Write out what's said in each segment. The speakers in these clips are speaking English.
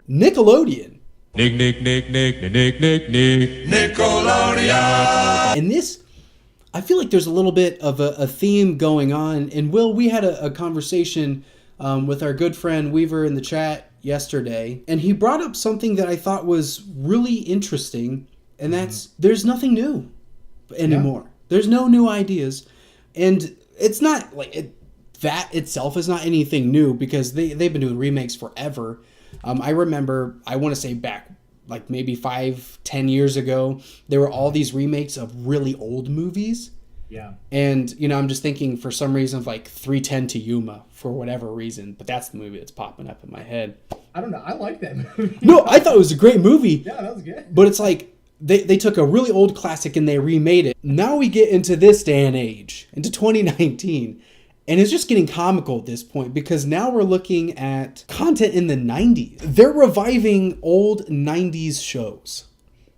Nickelodeon. Nick, Nickelodeon. And this, I feel like there's a little bit of a theme going on. And Will, we had a conversation with our good friend Weaver in the chat yesterday, and he brought up something that I thought was really interesting, and that's there's nothing new anymore. Yeah. There's no new ideas, and it's not like that itself is not anything new because they've been doing remakes forever. I remember, I want to say back like maybe 5-10 years ago, there were all these remakes of really old movies. Yeah. And, you know, I'm just thinking for some reason of like 310 to Yuma for whatever reason, but that's the movie that's popping up in my head. I don't know. I like that movie. No, I thought it was a great movie. Yeah, that was good. But it's like they took a really old classic and they remade it. Now we get into this day and age, into 2019. And it's just getting comical at this point because now we're looking at content in the 90s. They're reviving old 90s shows.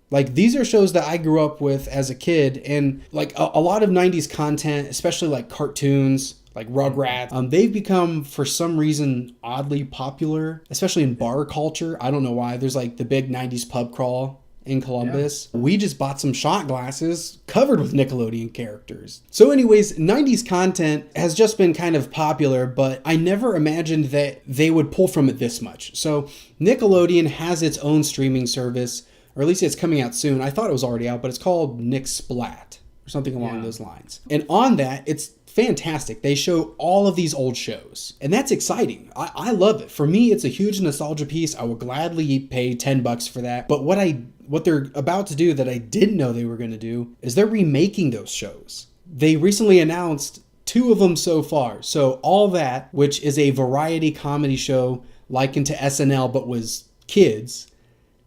Like, these are shows that I grew up with as a kid, and like a lot of 90s content, especially like cartoons, like Rugrats, they've become, for some reason, oddly popular, especially in bar culture. I don't know why. There's like the big 90s pub crawl in Columbus. Yeah. We just bought some shot glasses covered with Nickelodeon characters. So anyways, 90s content has just been kind of popular, but I never imagined that they would pull from it this much. So Nickelodeon has its own streaming service, or at least it's coming out soon. I thought it was already out, but it's called Nick Splat or something along those lines. And on that, it's fantastic. They show all of these old shows, and that's exciting. I love it. For me, it's a huge nostalgia piece. I would gladly pay $10 for that. But what they're about to do that I didn't know they were going to do is they're remaking those shows. They recently announced 2 of them so far. So All That, which is a variety comedy show likened to SNL but was kids.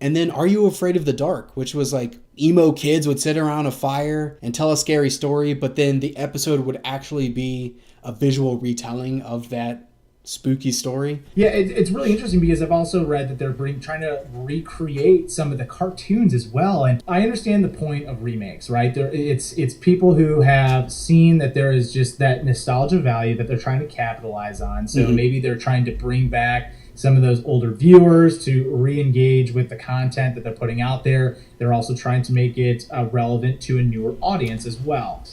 And then Are You Afraid of the Dark, which was like emo kids would sit around a fire and tell a scary story, but then the episode would actually be a visual retelling of that spooky story. Yeah, it's really interesting because I've also read that they're trying to recreate some of the cartoons as well. And I understand the point of remakes, right? It's people who have seen that there is just that nostalgia value that they're trying to capitalize on. So maybe they're trying to bring back some of those older viewers to re-engage with the content that they're putting out there. They're also trying to make it relevant to a newer audience as well.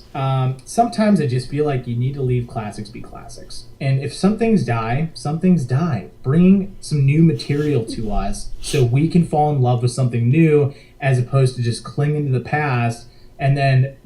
Sometimes I just feel like you need to leave classics be classics. And if some things die, some things die. Bring some new material to us so we can fall in love with something new as opposed to just clinging to the past. And then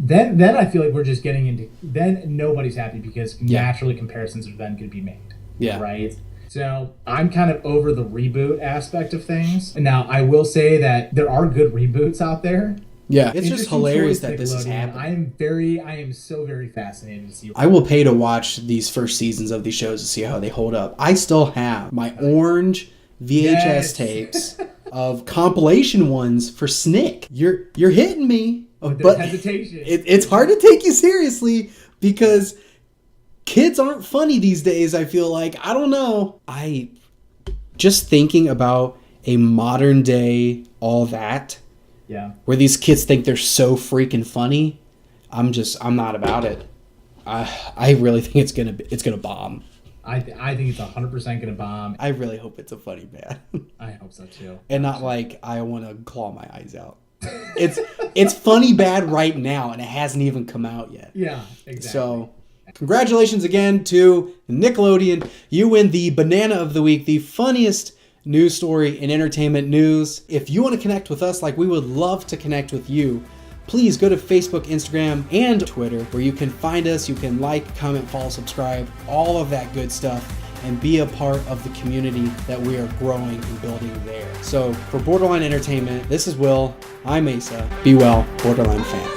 I feel like we're just getting into, then nobody's happy because naturally comparisons are then going to be made. Yeah. Right? So I'm kind of over the reboot aspect of things. Now, I will say that there are good reboots out there. Yeah, it's just hilarious that this is happening. I am so very fascinated to see. I will pay to watch these first seasons of these shows to see how they hold up. I still have my orange VHS tapes of compilation ones for Snick. You're hitting me, but hesitation. It's hard to take you seriously because kids aren't funny these days, I feel like. I don't know. I just thinking about a modern day All That. Yeah. Where these kids think they're so freaking funny. I'm not about it. I really think it's gonna bomb. I think it's 100% gonna bomb. I really hope it's a funny bad. I hope so too. And not like I want to claw my eyes out. It's funny bad right now, and it hasn't even come out yet. Yeah, exactly. So congratulations again to Nickelodeon. You win the Banana of the Week, the funniest news story in entertainment news. If you want to connect with us like we would love to connect with you, please go to Facebook, Instagram, and Twitter where you can find us. You can like, comment, follow, subscribe, all of that good stuff, and be a part of the community that we are growing and building there. So for Borderline Entertainment, this is Will. I'm Asa. Be well, Borderline fans.